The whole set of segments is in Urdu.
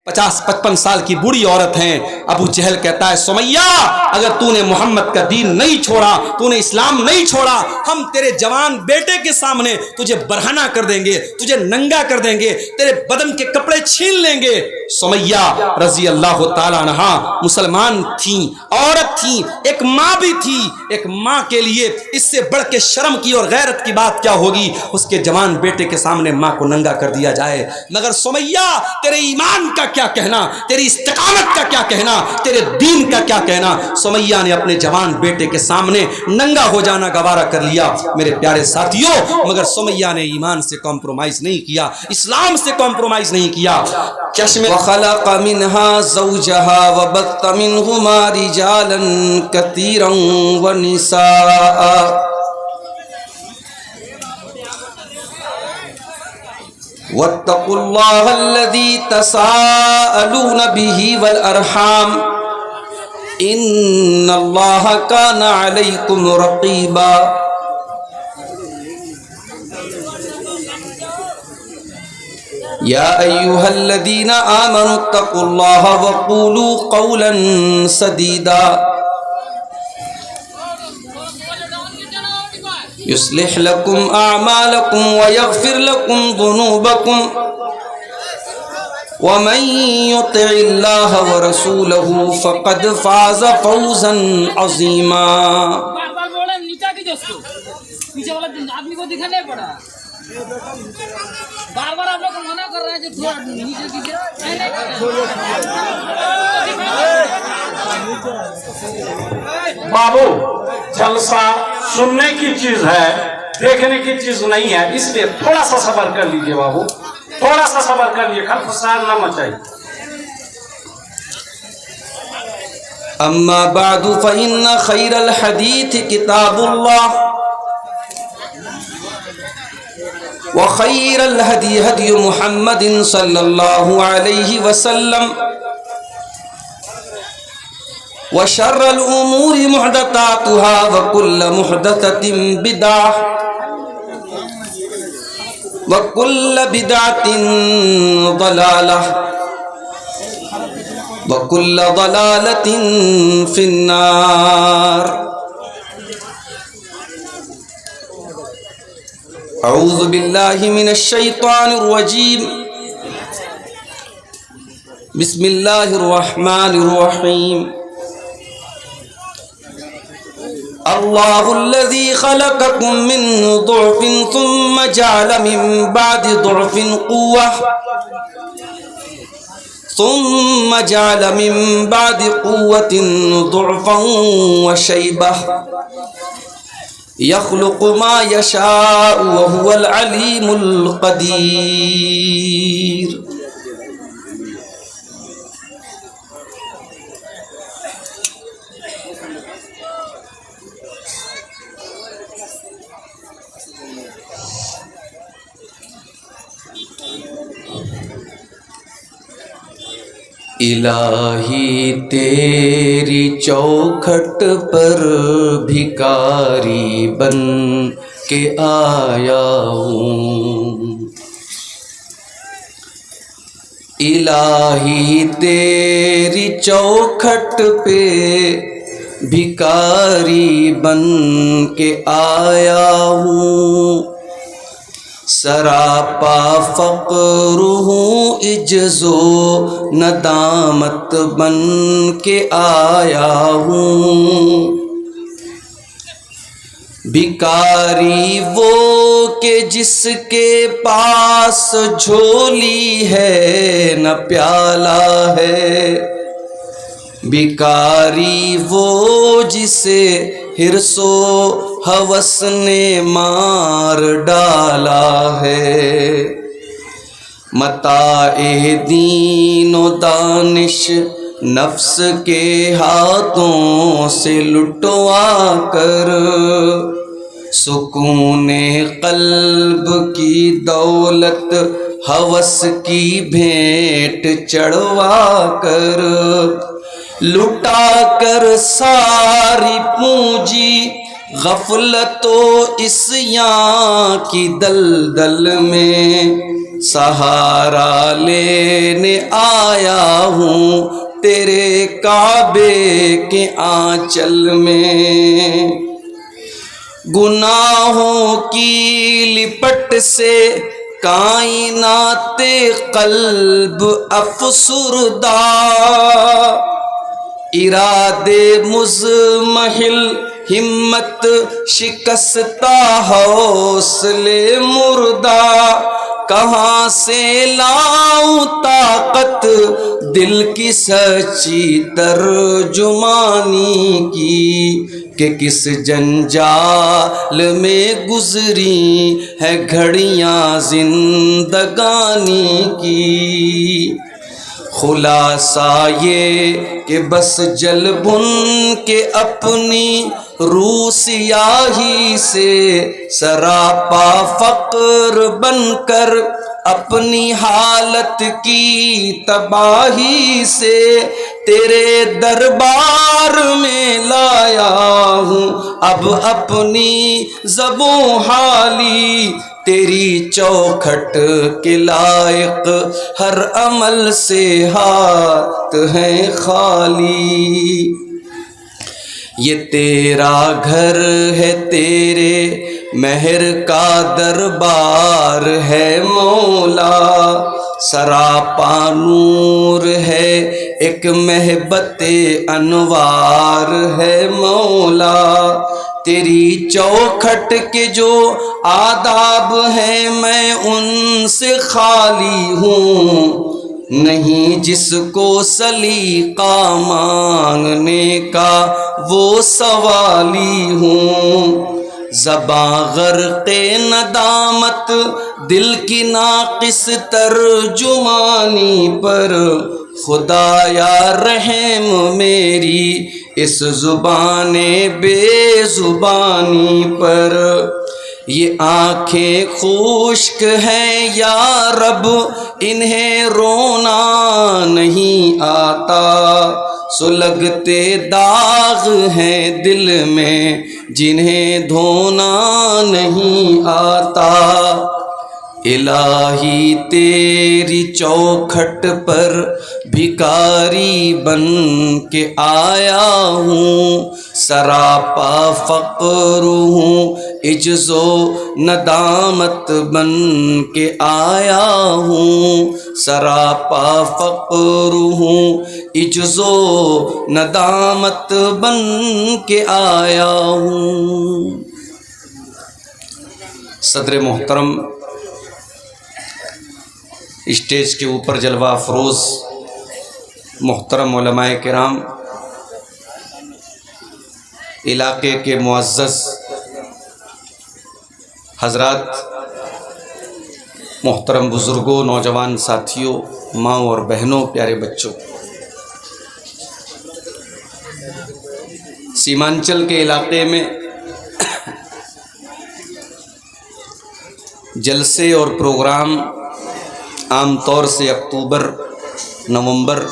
50-55 سال کی بوڑھی عورت ہیں. ابو جہل کہتا ہے سمیہ اگر تو نے محمد کا دین نہیں چھوڑا, تو نے اسلام نہیں چھوڑا, ہم تیرے جوان بیٹے کے سامنے تجھے برہنہ کر دیں گے, تجھے ننگا کر دیں گے, تیرے بدن کے کپڑے چھین لیں گے. سمیہ رضی اللہ تعالیٰ عنہا مسلمان تھیں, عورت تھیں, ایک ماں بھی تھی. ایک ماں کے لیے اس سے بڑھ کے شرم کی اور غیرت کی بات کیا ہوگی, اس کے جوان بیٹے کے سامنے ماں کو ننگا کر دیا جائے. مگر سمیہ تیرے ایمان کا کیا کہنا, تیری استقامت کا کیا کہنا, تیرے دین کا کیا کہنا. سمیہ نے اپنے جوان بیٹے کے سامنے ننگا ہو جانا گوارا کر لیا میرے پیارے ساتھیوں. مگر سمیہ نے ایمان سے کمپرومائز نہیں کیا, اسلام سے کمپرومائز نہیں کیا. چشم وخلق منها زوجها وبث منهما رجالا كثيرا ونساء واتقوا الله الذي تساءلون به والأرحام إن الله كان عليكم رقيبا. يا أيها الذين آمنوا اتقوا الله وقولوا قولا سديدا يصلح لكم أعمالكم ويغفر لكم ذنوبكم ومن يطع الله ورسوله فقد فاز فوزا عظيما. بار آپ لوگ کو منع کر رہے ہیں کہ تھوڑا نیچے کیجیے. بابو جلسہ سننے کی چیز ہے, دیکھنے کی چیز نہیں ہے, اس لیے تھوڑا سا صبر کر لیجئے بابو, تھوڑا سا صبر کر لیجئے, خلق فساد نہ مچائیے. اما بعد فإن خير الحديث كتاب الله وخير الهدي هدي محمد صلى الله عليه وسلم وشر الأمور محدثاتها وكل محدثة بدعة وكل بدعة ضلالة وكل ضلالة في النار. اعوذ باللہ من الشیطان الرجیم. بسم اللہ الرحمن الرحیم. اللہ الذی خلقکم من ضعف ثم جعل من بعد ضعف قوة ثم جعل من بعد قوة ضعفا وشيبة يخلق ما يشاء وهو العليم القدير. الہی تیری چوکھٹ پر بھکاری بن کے آیا ہوں. الہی تیری چوکھٹ پہ بھکاری بن کے آیا ہوں. سراپا فقر ہوں, عجز و ندامت بن کے آیا ہوں. بھکاری وہ کہ جس کے پاس جھولی ہے نہ پیالہ ہے. بھکاری وہ جسے حرص و ہوس نے مار ڈالا ہے. متاع دین و دانش نفس کے ہاتھوں سے لٹوا کر, سکون قلب کی دولت ہوس کی بھیٹ چڑھوا کر, لٹا کر ساری پونجی غفلت و عصیاں کی دلدل میں سہارا لینے آیا ہوں تیرے کعبے کے آنچل میں، گناہوں کی لپٹ سے کائنات قلب افسردہ، ارادے مزمحل ہمت شکستہ حوصلے مردہ، کہاں سے لاؤں طاقت دل کی سچی ترجمانی کی، کہ کس جنجال میں گزری ہے گھڑیاں زندگانی کی۔ خلاصہ یہ کہ بس جل بھن کے اپنی روح سیاہی سے، سراپا فقر بن کر اپنی حالت کی تباہی سے، تیرے دربار میں لایا ہوں اب اپنی زبوں حالی، تیری چوکھٹ کے لائق ہر عمل سے ہاتھ ہیں خالی۔ یہ تیرا گھر ہے، تیرے مہر کا دربار ہے مولا، سراپا نور ہے، ایک محبت انوار ہے مولا، تیری چوکھٹ کے جو آداب ہیں میں ان سے خالی ہوں، نہیں جس کو سلیقہ مانگنے کا وہ سوالی ہوں، زباں غرق ندامت دل کی ناقص ترجمانی پر، خدایا رحم میری اس زبان بے زبانی پر۔ یہ آنکھیں خشک ہیں یا رب انہیں رونا نہیں آتا، سلگتے داغ ہیں دل میں جنہیں دھونا نہیں آتا۔ الہی تیری چوکھٹ پر بھکاری بن کے آیا ہوں، سراپا فقر ہوں، عجز و ندامت بن کے آیا ہوں، سراپا فقر ہوں، عجز و ندامت بن کے آیا ہوں۔ صدر محترم، اسٹیج کے اوپر جلوہ افروز محترم علماء کرام، علاقے کے معزز حضرات، محترم بزرگوں، نوجوان ساتھیوں، ماں اور بہنوں، پیارے بچوں، سیمانچل کے علاقے میں جلسے اور پروگرام عام طور سے اکتوبر، نومبر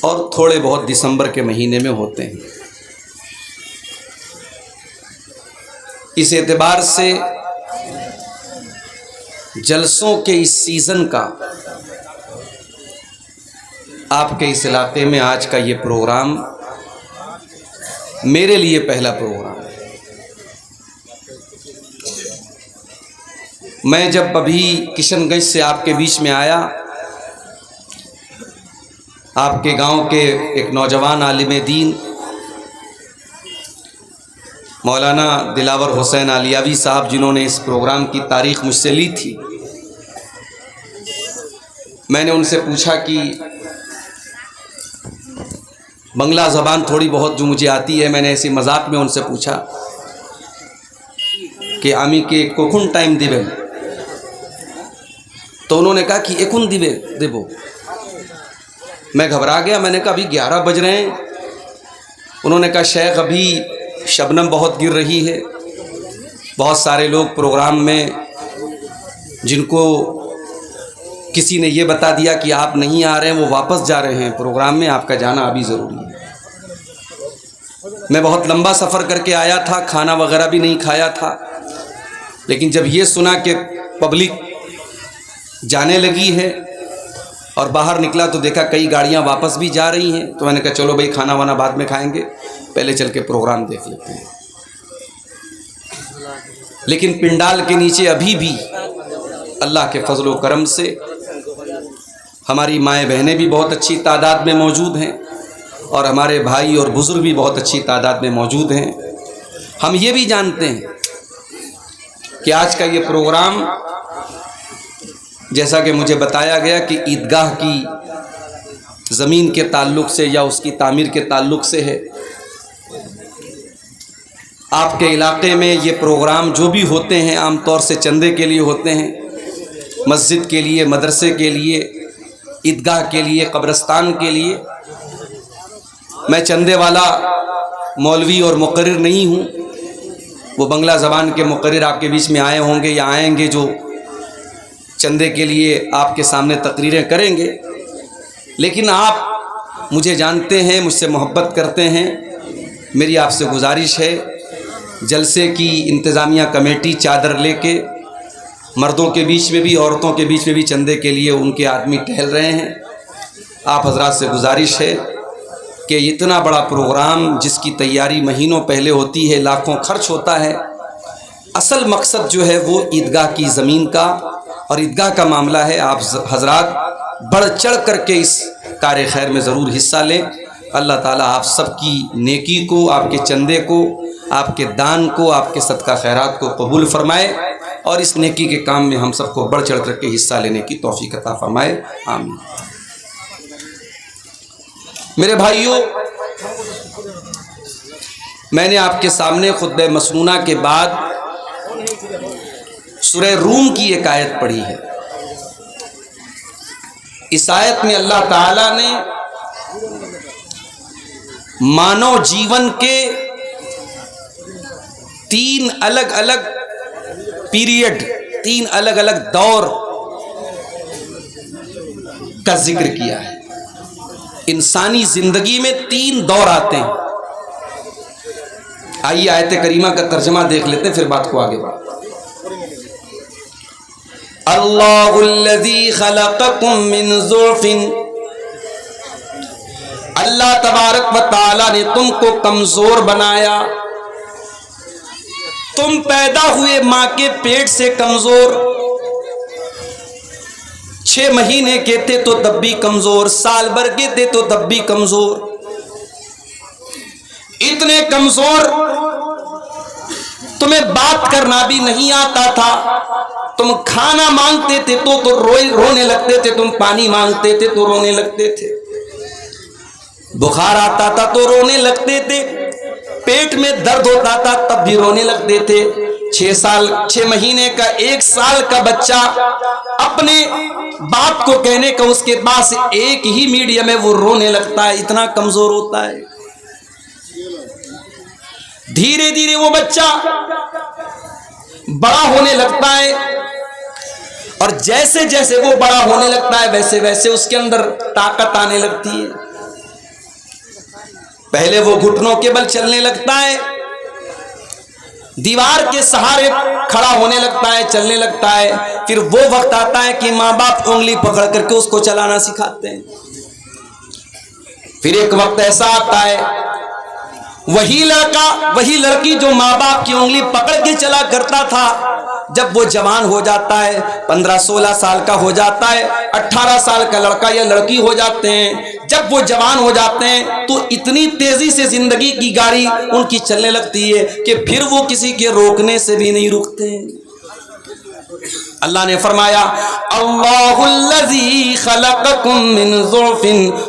اور تھوڑے بہت دسمبر کے مہینے میں ہوتے ہیں۔ اس اعتبار سے جلسوں کے اس سیزن کا آپ کے اس علاقے میں آج کا یہ پروگرام میرے لیے پہلا پروگرام ہے۔ میں جب ابھی کشن گنج سے آپ کے بیچ میں آیا، آپ کے گاؤں کے ایک نوجوان عالم دین مولانا دلاور حسین علیاوی صاحب، جنہوں نے اس پروگرام کی تاریخ مجھ سے لی تھی، میں نے ان سے پوچھا کہ بنگلہ زبان تھوڑی بہت جو مجھے آتی ہے، میں نے ایسی مذاق میں ان سے پوچھا کہ آمی کے کوکھن ٹائم دیبے، تو انہوں نے کہا کہ ایکن دیبے دیبو۔ میں گھبرا گیا، میں نے کہا ابھی 11 بج رہے ہیں۔ انہوں نے کہا شیخ ابھی شبنم بہت گر رہی ہے، بہت سارے لوگ پروگرام میں جن کو کسی نے یہ بتا دیا کہ آپ نہیں آ رہے ہیں وہ واپس جا رہے ہیں پروگرام میں، آپ کا جانا ابھی ضروری ہے۔ میں بہت لمبا سفر کر کے آیا تھا، کھانا وغیرہ بھی نہیں کھایا تھا، لیکن جب یہ سنا کہ پبلک جانے لگی ہے اور باہر نکلا تو دیکھا کئی گاڑیاں واپس بھی جا رہی ہیں، تو میں نے کہا چلو بھائی کھانا وانا بعد میں کھائیں گے، پہلے چل کے پروگرام دیکھ لیتے ہیں۔ لیکن پنڈال کے نیچے ابھی بھی اللہ کے فضل و کرم سے ہماری مائیں بہنیں بھی بہت اچھی تعداد میں موجود ہیں اور ہمارے بھائی اور بزرگ بھی بہت اچھی تعداد میں موجود ہیں۔ ہم یہ بھی جانتے ہیں کہ آج کا یہ پروگرام جیسا کہ مجھے بتایا گیا کہ عیدگاہ کی زمین کے تعلق سے یا اس کی تعمیر کے تعلق سے ہے۔ آپ کے علاقے میں یہ پروگرام جو بھی ہوتے ہیں عام طور سے چندے کے لیے ہوتے ہیں، مسجد کے لیے، مدرسے کے لیے، عیدگاہ کے لیے، قبرستان کے لیے۔ میں چندے والا مولوی اور مقرر نہیں ہوں، وہ بنگلہ زبان کے مقرر آپ کے بیچ میں آئے ہوں گے یا آئیں گے جو چندے کے لیے آپ کے سامنے تقریریں کریں گے، لیکن آپ مجھے جانتے ہیں، مجھ سے محبت کرتے ہیں۔ میری آپ سے گزارش ہے، جلسے کی انتظامیہ کمیٹی چادر لے کے مردوں کے بیچ میں بھی عورتوں کے بیچ میں بھی چندے کے لیے ان کے آدمی ٹہل رہے ہیں۔ آپ حضرات سے گزارش ہے کہ اتنا بڑا پروگرام جس کی تیاری مہینوں پہلے ہوتی ہے، لاکھوں خرچ ہوتا ہے، اصل مقصد جو ہے وہ عیدگاہ کی زمین کا اور عیدگاہ کا معاملہ ہے۔ آپ حضرات بڑھ چڑھ کر کے اس کار خیر میں ضرور حصہ لیں۔ اللہ تعالیٰ آپ سب کی نیکی کو، آپ کے چندے کو، آپ کے دان کو، آپ کے صدقہ خیرات کو قبول فرمائے اور اس نیکی کے کام میں ہم سب کو بڑھ چڑھ کر کے حصہ لینے کی توفیق عطا فرمائے، آمین۔ میرے بھائیوں، میں نے آپ کے سامنے خطبہ مسنونہ کے بعد سورہ روم کی ایک آیت پڑھی ہے۔ اس آیت میں اللہ تعالیٰ نے مانو جیون کے 3 الگ الگ پیریڈ، 3 الگ الگ دور کا ذکر کیا ہے۔ انسانی زندگی میں 3 دور آتے ہیں۔ آئیے آیت کریمہ کا ترجمہ دیکھ لیتے ہیں، پھر بات کو آگے بڑھتے ہیں۔ اللہ الذی خلقکم من ضعف، اللہ تبارک و تعالی نے تم کو کمزور بنایا۔ تم پیدا ہوئے ماں کے پیٹ سے کمزور، 6 مہینے کے تھے تو تب بھی کمزور، سال بھر کے تھے تو تب بھی کمزور، اتنے کمزور تمہیں بات کرنا بھی نہیں آتا تھا، تم کھانا مانگتے تھے تو رونے لگتے تھے، تم پانی مانگتے تھے تو رونے لگتے تھے، بخار آتا تھا تو رونے لگتے تھے، پیٹ میں درد ہوتا تھا تب بھی رونے لگتے تھے۔ 6 مہینے کا 1 سال کا بچہ اپنے باپ کو کہنے کا اس کے پاس ایک ہی میڈیم ہے، وہ رونے لگتا ہے، اتنا کمزور ہوتا ہے۔ دھیرے دھیرے وہ بچہ بڑا ہونے لگتا ہے اور جیسے جیسے وہ بڑا ہونے لگتا ہے ویسے ویسے اس کے اندر طاقت آنے لگتی ہے۔ پہلے وہ گھٹنوں کے بل چلنے لگتا ہے، دیوار کے سہارے کھڑا ہونے لگتا ہے، چلنے لگتا ہے، پھر وہ وقت آتا ہے کہ ماں باپ انگلی پکڑ کر کے اس کو چلانا سکھاتے ہیں۔ پھر ایک وقت ایسا آتا ہے وہی لڑکا وہی لڑکی جو ماں باپ کی انگلی پکڑ کے چلا کرتا تھا، جب وہ جوان ہو جاتا ہے، 15-16 سال کا ہو جاتا ہے، 18 سال کا لڑکا یا لڑکی ہو جاتے ہیں، جب وہ جوان ہو جاتے ہیں تو اتنی تیزی سے زندگی کی گاڑی ان کی چلنے لگتی ہے کہ پھر وہ کسی کے روکنے سے بھی نہیں رکتے ہیں۔ اللہ نے فرمایا اللہ الذی خلقکم من ضعف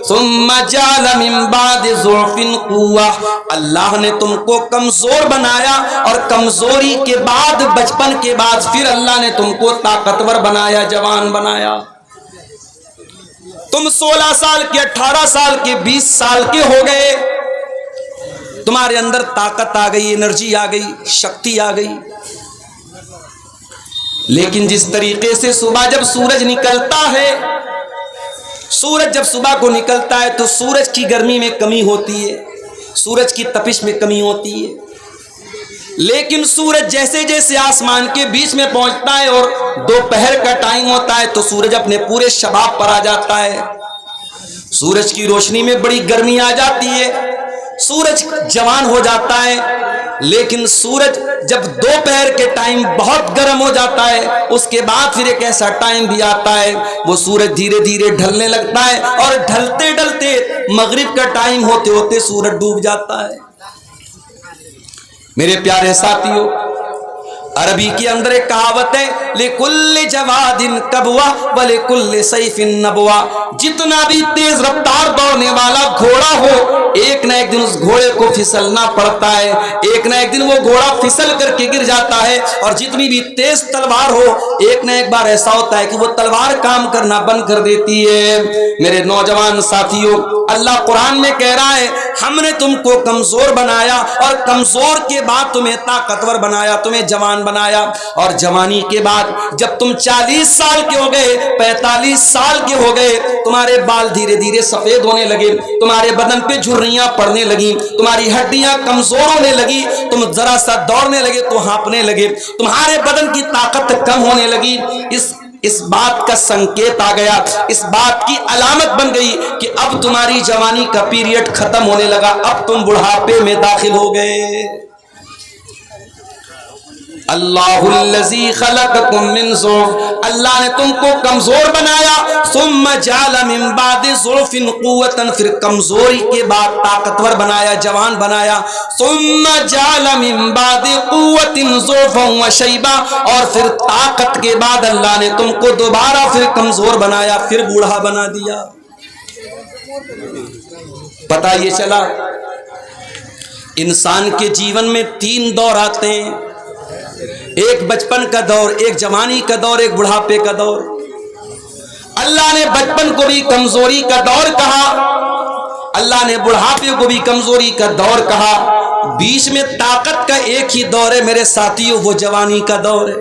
ثم جعل من بعد ضعف قوة، اللہ نے تم کو کمزور بنایا اور کمزوری کے بعد، بچپن کے بعد پھر اللہ نے تم کو طاقتور بنایا، جوان بنایا۔ تم 16 سال کے، 18 سال کے، 20 سال کے ہو گئے، تمہارے اندر طاقت آ گئی، انرجی آ گئی، شکتی آ گئی، لیکن جس طریقے سے صبح جب سورج نکلتا ہے، سورج جب صبح کو نکلتا ہے تو سورج کی گرمی میں کمی ہوتی ہے، سورج کی تپش میں کمی ہوتی ہے، لیکن سورج جیسے جیسے آسمان کے بیچ میں پہنچتا ہے اور دوپہر کا ٹائم ہوتا ہے تو سورج اپنے پورے شباب پر آ جاتا ہے. سورج کی روشنی میں بڑی گرمی آ جاتی ہے, سورج جوان ہو جاتا ہے. لیکن سورج جب دوپہر کے ٹائم بہت گرم ہو جاتا ہے, اس کے بعد پھر ایک ایسا ٹائم بھی آتا ہے وہ سورج دھیرے دھیرے ڈھلنے لگتا ہے اور ڈھلتے ڈھلتے مغرب کا ٹائم ہوتے ہوتے سورج ڈوب جاتا ہے. میرے پیارے ساتھیو, عربی کے اندر ایک کہاوت ہے, لِكُلِّ جَوَادٍ كَبْوَةٍ وَلِكُلِّ سَيْفٍ نَبْوَةٍ. جتنا بھی تیز رفتار دوڑنے والا گھوڑا ہو, ایک نہ ایک دن اس گھوڑے کو پھسلنا پڑتا ہے, ایک نہ ایک دن وہ گھوڑا پھسل کر کے گر جاتا ہے. اور جتنی بھی تیز تلوار ہو, ایک نہ ایک بار ایسا ہوتا ہے کہ وہ تلوار کام کرنا بند کر دیتی ہے. میرے نوجوان ساتھیوں, اللہ قرآن میں کہہ رہا ہے ہم نے تم کو کمزور بنایا اور کمزور کے بعد تمہیں طاقتور بنایا, تمہیں جوان بنایا. اور جوانی کے بعد جب تم 40 سال کے ہو گئے, 45 سال کے ہو گئے, تمہارے بال دھیرے دھیرے سفید ہونے لگے, تمہارے بدن پہ جھریاں پڑنے لگی, تمہاری ہڈیاں کمزور ہونے لگی, تم ذرا سا دوڑنے لگے تو ہانپنے لگے, تمہارے بدن کی طاقت کم ہونے لگی. اس بات کا سنکیت آ گیا, اس بات کی علامت بن گئی کہ اب تمہاری جوانی کا پیریڈ ختم ہونے لگا, اب تم بڑھاپے میں داخل ہو گئے. اللہ الذی خلقکم من ضعف, اللہ نے تم کو کمزور بنایا, ثم جعل من بعد ضعف قوتا, پھر کمزوری کے بعد طاقتور بنایا, جوان بنایا. ثم جعل من بعد قوت ضعفا وشیبا, اور پھر طاقت کے بعد اللہ نے تم کو دوبارہ پھر کمزور بنایا, پھر بوڑھا بنا دیا. پتہ یہ چلا انسان کے جیون میں 3 دور آتے ہیں, ایک بچپن کا دور, ایک جوانی کا دور, ایک بڑھاپے کا دور. اللہ نے بچپن کو بھی کمزوری کا دور کہا, اللہ نے بڑھاپے کو بھی کمزوری کا دور کہا. بیچ میں طاقت کا ایک ہی دور ہے میرے ساتھیوں, وہ جوانی کا دور ہے.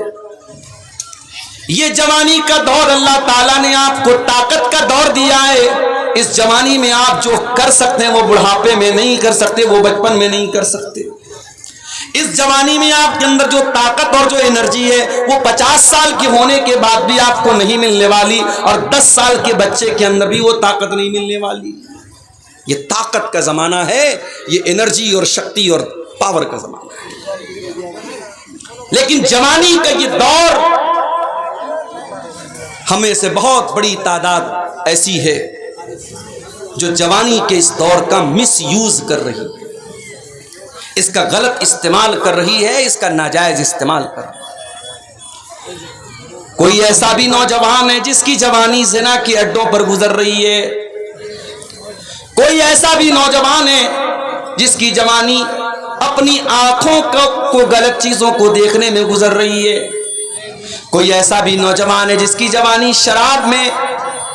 یہ جوانی کا دور اللہ تعالیٰ نے آپ کو طاقت کا دور دیا ہے. اس جوانی میں آپ جو کر سکتے ہیں وہ بڑھاپے میں نہیں کر سکتے, وہ بچپن میں نہیں کر سکتے. اس جوانی میں آپ کے اندر جو طاقت اور جو انرجی ہے وہ 50 سال کے ہونے کے بعد بھی آپ کو نہیں ملنے والی, اور 10 سال کے بچے کے اندر بھی وہ طاقت نہیں ملنے والی. یہ طاقت کا زمانہ ہے, یہ انرجی اور شکتی اور پاور کا زمانہ ہے. لیکن جوانی کا یہ دور, ہمیں سے بہت بڑی تعداد ایسی ہے جو جوانی کے اس دور کا مس یوز کر رہی ہے, اس کا غلط استعمال کر رہی ہے, اس کا ناجائز استعمال کر رہی ہے. کوئی ایسا بھی نوجوان ہے جس کی جوانی زنا کے اڈوں پر گزر رہی ہے, کوئی ایسا بھی نوجوان ہے جس کی جوانی اپنی آنکھوں کو غلط چیزوں کو دیکھنے میں گزر رہی ہے, کوئی ایسا بھی نوجوان ہے جس کی جوانی شراب میں,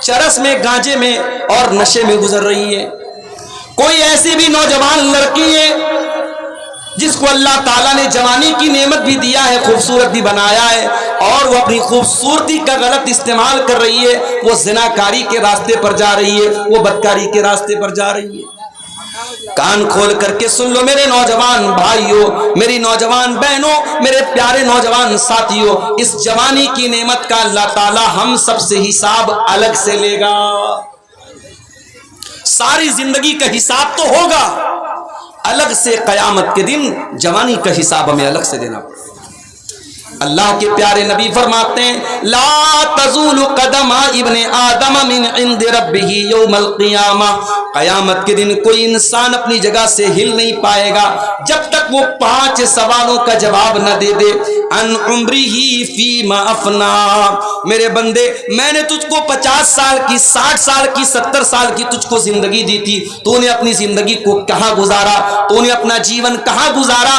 چرس میں, گانجے میں اور نشے میں گزر رہی ہے, کوئی ایسی بھی نوجوان لڑکی ہے جس کو اللہ تعالیٰ نے جوانی کی نعمت بھی دیا ہے, خوبصورت بھی بنایا ہے, اور وہ اپنی خوبصورتی کا غلط استعمال کر رہی ہے, وہ زناکاری کے راستے پر جا رہی ہے, وہ بدکاری کے راستے پر جا رہی ہے. کان کھول کر کے سن لو میرے نوجوان بھائیوں, میری نوجوان بہنوں, میرے پیارے نوجوان ساتھیوں, اس جوانی کی نعمت کا اللہ تعالیٰ ہم سب سے حساب الگ سے لے گا. ساری زندگی کا حساب تو ہوگا, الگ سے قیامت کے دن جوانی کا حساب ہمیں الگ سے دینا پڑے. اللہ کے پیارے نبی فرماتے ہیں لا تزول قدم ابن آدم من عند ربه یوم القیامہ, قیامت کے دن کوئی انسان اپنی جگہ سے ہل نہیں پائے گا جب تک وہ 5 سوالوں کا جواب نہ دے دے. ان عمره فیما افنا, میرے بندے میں نے تجھ کو 50 سال کی, 60 سال کی, 70 سال کی تجھ کو زندگی دی تھی, تو نے اپنی زندگی کو کہاں گزارا, تو نے اپنا جیون کہاں گزارا,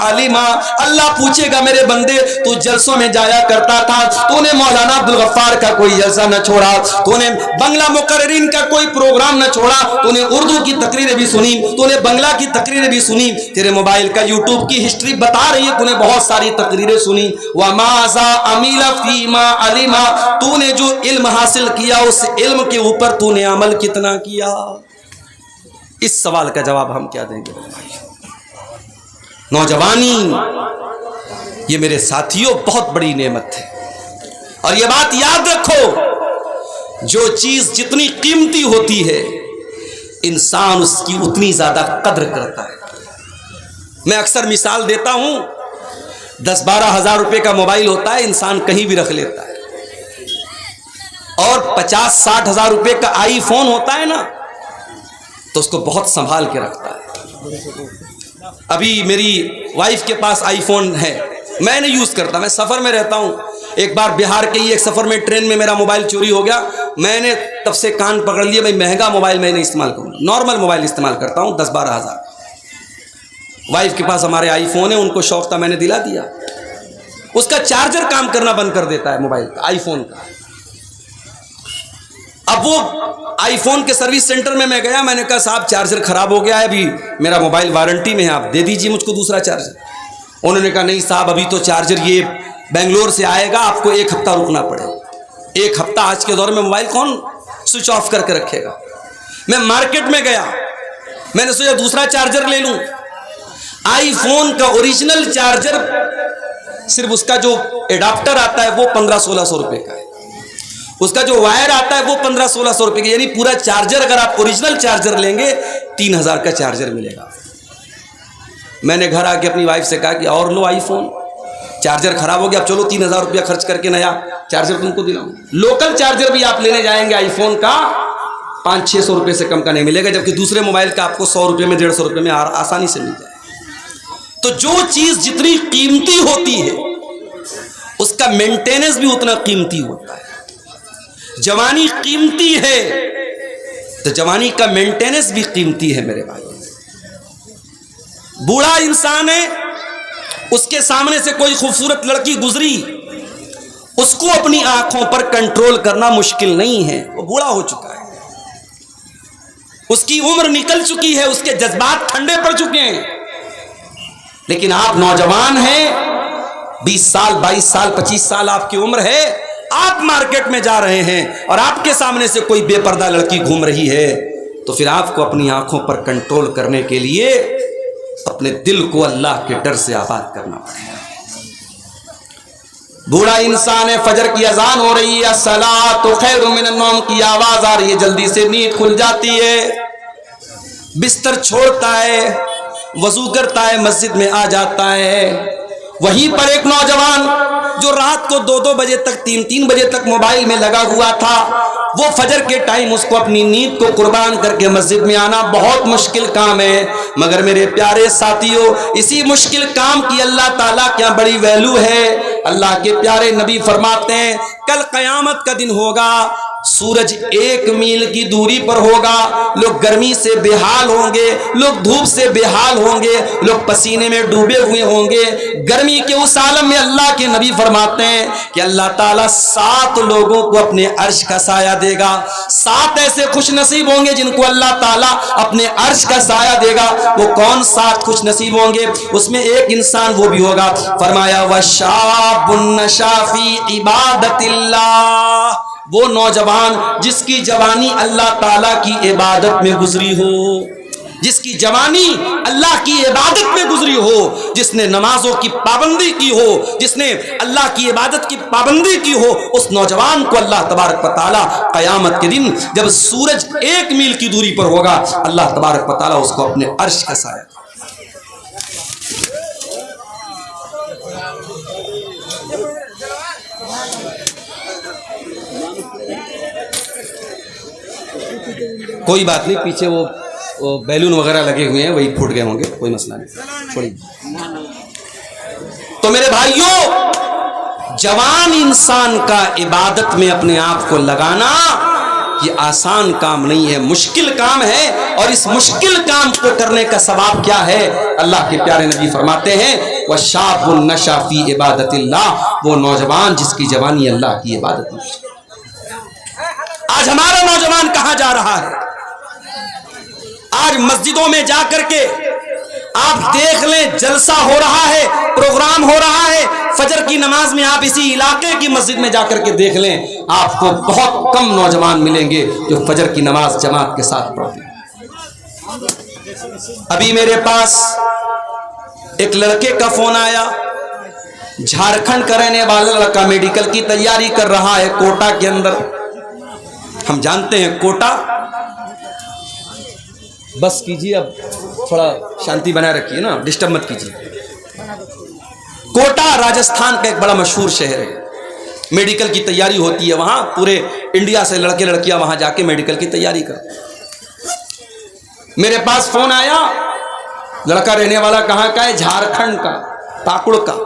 علما. اللہ پوچھے گا میرے بندے تو جلسوں میں جایا کرتا تھا, تو نے مولانا عبدالغفار کا کوئی جلسہ نہ چھوڑا, تو نے بنگلہ مقررین کا کوئی پروگرام نہ چھوڑا, تو نے اردو کی تقریریں بھی سنی, تو نے بنگلہ کی تقریریں بھی سنی. تیرے موبائل کا یوٹیوب کی ہسٹری بتا رہی ہے تو نے بہت ساری تقریریں سنی. وَمَاذَا عَمِلَ فِيمَا عَلِمَ, تو نے جو علم حاصل کیا اس علم کے اوپر تو نے عمل کتنا کیا؟ اس سوال کا جواب ہم کیا دیں گے؟ نوجوانی یہ میرے ساتھیوں بہت بڑی نعمت ہے, اور یہ بات یاد رکھو, جو چیز جتنی قیمتی ہوتی ہے انسان اس کی اتنی زیادہ قدر کرتا ہے. میں اکثر مثال دیتا ہوں, 10-12 ہزار روپے کا موبائل ہوتا ہے, انسان کہیں بھی رکھ لیتا ہے, اور 50-60 ہزار روپے کا آئی فون ہوتا ہے نا تو اس کو بہت سنبھال کے رکھتا ہے. ابھی میری وائف کے پاس آئی فون ہے, میں نہیں یوز کرتا, میں سفر میں رہتا ہوں. ایک بار بہار کے ہی ایک سفر میں ٹرین میں میرا موبائل چوری ہو گیا. میں نے تب سے کان پکڑ لیا, بھائی مہنگا موبائل میں نہیں استعمال کروں, نارمل موبائل استعمال کرتا ہوں 10-12 ہزار. وائف کے پاس ہمارے آئی فون ہے, ان کو شوق تھا, میں نے دلا دیا. اس کا چارجر کام کرنا بند کر دیتا ہے موبائل کا, آئی فون کا. اب وہ آئی فون کے سروس سینٹر میں گیا, میں نے کہا صاحب چارجر خراب ہو گیا ہے, ابھی میرا موبائل وارنٹی میں ہے, آپ دے دیجئے مجھ کو دوسرا چارجر. انہوں نے کہا نہیں صاحب ابھی تو چارجر یہ بنگلور سے آئے گا, آپ کو 1 ہفتہ رکنا پڑے گا. 1 ہفتہ آج کے دور میں موبائل کون سوئچ آف کر کے رکھے گا. میں مارکیٹ میں گیا, میں نے سوچا دوسرا چارجر لے لوں. آئی فون کا اوریجنل چارجر صرف اس کا جو ایڈاپٹر آتا ہے وہ 1500-1600 روپے کا ہے, اس کا جو وائر آتا ہے وہ 1500-1600 روپے کا, یعنی پورا چارجر اگر آپ اوریجنل چارجر لیں گے 3000 کا چارجر ملے گا. میں نے گھر آ کے اپنی وائف سے کہا کہ اور لو آئی فون, چارجر خراب ہو گیا, اب چلو 3000 روپیہ خرچ کر کے نیا چارجر تم کو دلاؤں. لوکل چارجر بھی آپ لینے جائیں گے آئی فون کا 500-600 روپے سے کم کا نہیں ملے گا, جبکہ دوسرے موبائل کا آپ کو 100 روپے میں 150 روپے میں آسانی سے مل جائے. تو جو چیز جتنی قیمتی ہوتی ہے اس کا مینٹیننس بھی اتنا قیمتی ہوتا ہے. جوانی قیمتی ہے تو جوانی کا مینٹیننس بھی قیمتی ہے میرے بھائی. بوڑھا انسان ہے, اس کے سامنے سے کوئی خوبصورت لڑکی گزری, اس کو اپنی آنکھوں پر کنٹرول کرنا مشکل نہیں ہے, وہ بوڑھا ہو چکا ہے, اس کی عمر نکل چکی ہے, اس کے جذبات ٹھنڈے پڑ چکے ہیں. لیکن آپ نوجوان ہیں, 20 سال 22 سال 25 سال آپ کی عمر ہے, آپ مارکیٹ میں جا رہے ہیں اور آپ کے سامنے سے کوئی بے پردہ لڑکی گھوم رہی ہے, تو پھر آپ کو اپنی آنکھوں پر کنٹرول کرنے کے لیے اپنے دل کو اللہ کے ڈر سے آباد کرنا پڑے گا. بوڑھا انسان ہے, فجر کی اذان ہو رہی ہے, الصلاۃ خیر من النوم کی آواز آ رہی ہے, جلدی سے نیند کھل جاتی ہے, بستر چھوڑتا ہے, وضو کرتا ہے, مسجد میں آ جاتا ہے. وہیں پر ایک نوجوان جو رات کو 2-2 بجے تک 3-3 بجے تک موبائل میں لگا ہوا تھا, وہ فجر کے ٹائم اس کو اپنی نیند کو قربان کر کے مسجد میں آنا بہت مشکل کام ہے. مگر میرے پیارے ساتھیوں, اسی مشکل کام کی اللہ تعالیٰ کیا بڑی ویلو ہے. اللہ کے پیارے نبی فرماتے ہیں کل قیامت کا دن ہوگا, سورج 1 میل کی دوری پر ہوگا, لوگ گرمی سے بے حال ہوں گے, لوگ دھوپ سے بے حال ہوں گے, لوگ پسینے میں ڈوبے ہوئے ہوں گے. گرمی کے اس عالم میں اللہ کے نبی فرماتے ہیں کہ اللہ تعالیٰ 7 لوگوں کو اپنے عرش کا سایہ دے گا. 7 ایسے خوش نصیب ہوں گے جن کو اللہ تعالیٰ اپنے عرش کا سایہ دے گا. وہ کون 7 خوش نصیب ہوں گے؟ اس میں ایک انسان وہ بھی ہوگا, فرمایا وَشَابٌ نَشَأَ فِي عِبَادَةِ اللَّهِ, وہ نوجوان جس کی جوانی اللہ تعالیٰ کی عبادت میں گزری ہو, جس کی جوانی اللہ کی عبادت میں گزری ہو, جس نے نمازوں کی پابندی کی ہو, جس نے اللہ کی عبادت کی پابندی کی ہو, اس نوجوان کو اللہ تبارک و تعالیٰ قیامت کے دن جب سورج 1 میل کی دوری پر ہوگا, اللہ تبارک و تعالیٰ اس کو اپنے عرش کا سایہ. کوئی بات نہیں, پیچھے وہ بیلون وغیرہ لگے ہوئے ہیں, وہی پھوٹ گئے ہوں گے, کوئی مسئلہ نہیں, چھوڑیے. تو میرے بھائیوں, جوان انسان کا عبادت میں اپنے آپ کو لگانا یہ آسان کام نہیں ہے، مشکل کام ہے، اور اس مشکل کام کو کرنے کا ثواب کیا ہے؟ اللہ کے پیارے نبی فرماتے ہیں وَشَابٌ نَشَأَ فِي عِبَادَةِ اللَّهِ، وہ نوجوان جس کی جوانی اللہ کی عبادت میں۔ آج ہمارا نوجوان کہاں جا رہا ہے؟ آج مسجدوں میں جا کر کے آپ دیکھ لیں، جلسہ ہو رہا ہے، پروگرام ہو رہا ہے، فجر کی نماز میں آپ اسی علاقے کی مسجد میں جا کر کے دیکھ لیں، آپ کو بہت کم نوجوان ملیں گے جو فجر کی نماز جماعت کے ساتھ پڑھتے ہیں۔ ابھی میرے پاس ایک لڑکے کا فون آیا، جھارکھنڈ کا رہنے والا لڑکا، میڈیکل کی تیاری کر رہا ہے کوٹا کے اندر۔ ہم جانتے ہیں کوٹا، بس کیجیے، اب تھوڑا شانتی بنائے رکھیے نا، ڈسٹرب مت کیجیے۔ کوٹا راجستھان کا ایک بڑا مشہور شہر ہے، میڈیکل کی تیاری ہوتی ہے وہاں، پورے انڈیا سے لڑکے لڑکیاں وہاں جا کے میڈیکل کی تیاری کرتے ہیں۔ میرے پاس فون آیا، لڑکا رہنے والا کہاں کا ہے؟ جھارکھنڈ کا، پاکڑ کا۔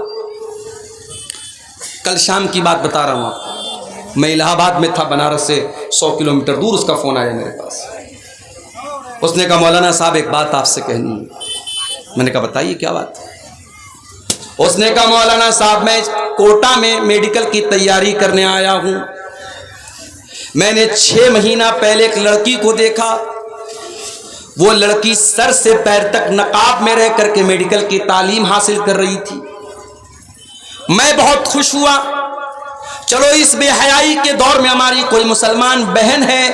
کل شام کی بات بتا رہا ہوں آپ کو، میں الہ آباد میں تھا، بنارس سے 100 کلومیٹر دور، اس کا فون آیا میرے پاس۔ اس نے کہا مولانا صاحب ایک بات آپ سے کہنی ہے۔ میں نے کہا بتائیے کیا بات ہے؟ اس نے کہا مولانا صاحب میں کوٹا میں میڈیکل کی تیاری کرنے آیا ہوں، میں نے 6 مہینہ پہلے ایک لڑکی کو دیکھا، وہ لڑکی سر سے پیر تک نقاب میں رہ کر کے میڈیکل کی تعلیم حاصل کر رہی تھی۔ میں بہت خوش ہوا، چلو اس بے حیائی کے دور میں ہماری کوئی مسلمان بہن ہے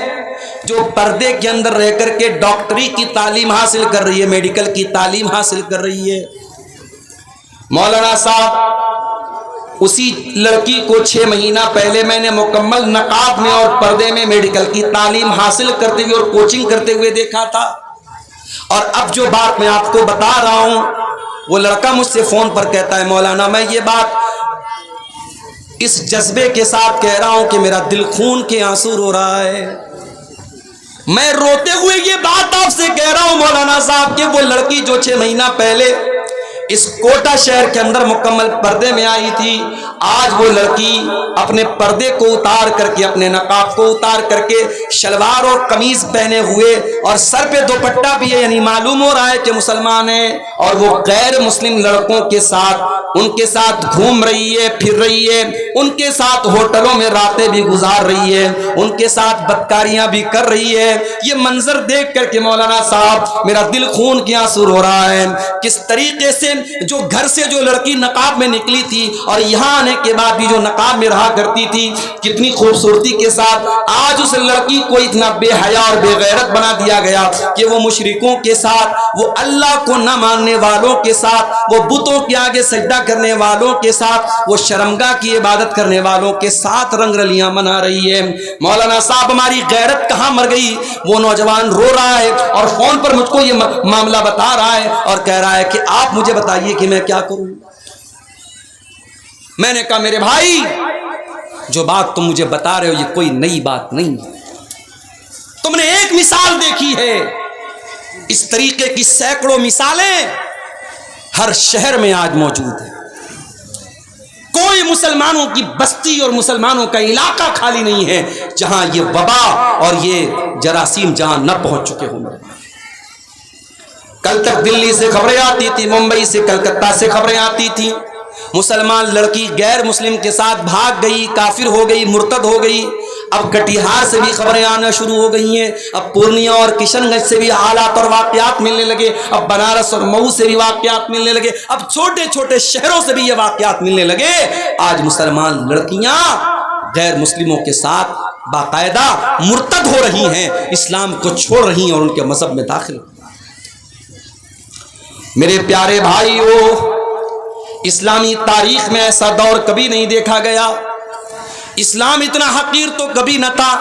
جو پردے کے اندر رہ کر کے ڈاکٹری کی تعلیم حاصل کر رہی ہے، میڈیکل کی تعلیم حاصل کر رہی ہے۔ مولانا صاحب اسی لڑکی کو 6 مہینہ پہلے میں نے مکمل نقاب میں اور پردے میں میڈیکل کی تعلیم حاصل کرتے ہوئے اور کوچنگ کرتے ہوئے دیکھا تھا، اور اب جو بات میں آپ کو بتا رہا ہوں، وہ لڑکا مجھ سے فون پر کہتا ہے مولانا میں یہ بات اس جذبے کے ساتھ کہہ رہا ہوں کہ میرا دل خون کے آنسو رو رہا ہے، میں روتے ہوئے یہ بات آپ سے کہہ رہا ہوں مولانا صاحب کہ وہ لڑکی جو 6 مہینہ پہلے اس کوٹا شہر کے اندر مکمل پردے میں آئی تھی، آج وہ لڑکی اپنے پردے کو اتار کر کے، اپنے نقاب کو اتار کر کے، شلوار اور قمیض پہنے ہوئے اور سر پہ دوپٹہ بھی ہے، یعنی معلوم ہو رہا ہے کہ مسلمان ہے، اور وہ غیر مسلم لڑکوں کے ساتھ، ان کے ساتھ گھوم رہی ہے، پھر رہی ہے، ان کے ساتھ ہوٹلوں میں راتیں بھی گزار رہی ہے، ان کے ساتھ بدکاریاں بھی کر رہی ہے۔ یہ منظر دیکھ کر کے مولانا صاحب میرا دل خون کے آنسو رو رہا ہے، کس طریقے سے جو گھر سے جو لڑکی نقاب میں نکلی تھی اور یہاں آنے کے بعد بھی جو نقاب میں رہا کرتی تھی، کتنی خوبصورتی کے ساتھ آج اس لڑکی کو اتنا بے حیا اور بے غیرت بنا دیا گیا کہ وہ مشرکوں کے ساتھ، وہ اللہ کو نہ ماننے والوں کے ساتھ، وہ بتوں کے آگے سجدہ کرنے والوں کے ساتھ، وہ شرمگاہ کی عبادت کرنے والوں کے ساتھ رنگ رلیاں منا رہی ہے۔ مولانا صاحب ہماری غیرت کہاں مر گئی؟ وہ نوجوان رو رہا ہے اور فون پر مجھ کو یہ معاملہ بتا رہا ہے اور کہہ رہا ہے کہ آپ مجھے بتائیے کہ میں کیا کروں۔ میں نے کہا میرے بھائی جو بات تم مجھے بتا رہے ہو یہ کوئی نئی بات نہیں ہے، تم نے ایک مثال دیکھی ہے، اس طریقے کی سینکڑوں مثالیں ہر شہر میں آج موجود ہیں۔ کوئی مسلمانوں کی بستی اور مسلمانوں کا علاقہ خالی نہیں ہے جہاں یہ وبا اور یہ جراثیم جہاں نہ پہنچ چکے ہوں۔ کل تک دلی سے خبریں آتی تھی، ممبئی سے، کلکتہ سے خبریں آتی تھی، مسلمان لڑکی غیر مسلم کے ساتھ بھاگ گئی، کافر ہو گئی، مرتد ہو گئی۔ اب کٹیہار سے بھی خبریں آنا شروع ہو گئی ہیں، اب پورنیہ اور کشن گنج سے بھی حالات اور واقعات ملنے لگے، اب بنارس اور مئو سے بھی واقعات ملنے لگے، اب چھوٹے چھوٹے شہروں سے بھی یہ واقعات ملنے لگے۔ آج مسلمان لڑکیاں غیر مسلموں کے ساتھ باقاعدہ مرتد ہو رہی ہیں، اسلام کو چھوڑ رہی ہیں اور ان کے مذہب میں داخل۔ میرے پیارے بھائیو، اسلامی تاریخ میں ایسا دور کبھی نہیں دیکھا گیا، اسلام اتنا حقیر تو کبھی نہ تھا،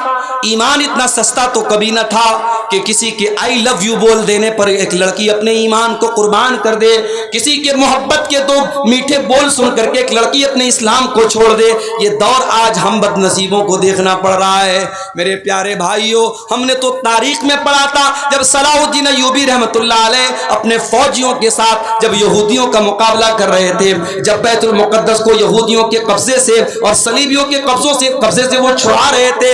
ایمان اتنا سستا تو کبھی نہ تھا کہ کسی کے آئی لو یو بول دینے پر ایک لڑکی اپنے ایمان کو قربان کر دے، کسی کے محبت کے دو میٹھے بول سن کر کے ایک لڑکی اپنے اسلام کو چھوڑ دے۔ یہ دور آج ہم بد نصیبوں کو دیکھنا پڑ رہا ہے۔ میرے پیارے بھائیوں، ہم نے تو تاریخ میں پڑھا تھا جب صلاح الدین ایوبی رحمۃ اللہ علیہ اپنے فوجیوں کے ساتھ جب یہودیوں کا مقابلہ کر رہے تھے، جب بیت المقدس کو یہودیوں کے قبضے سے اور صلیبیوں کے قبضے سے وہ چھڑا رہے تھے،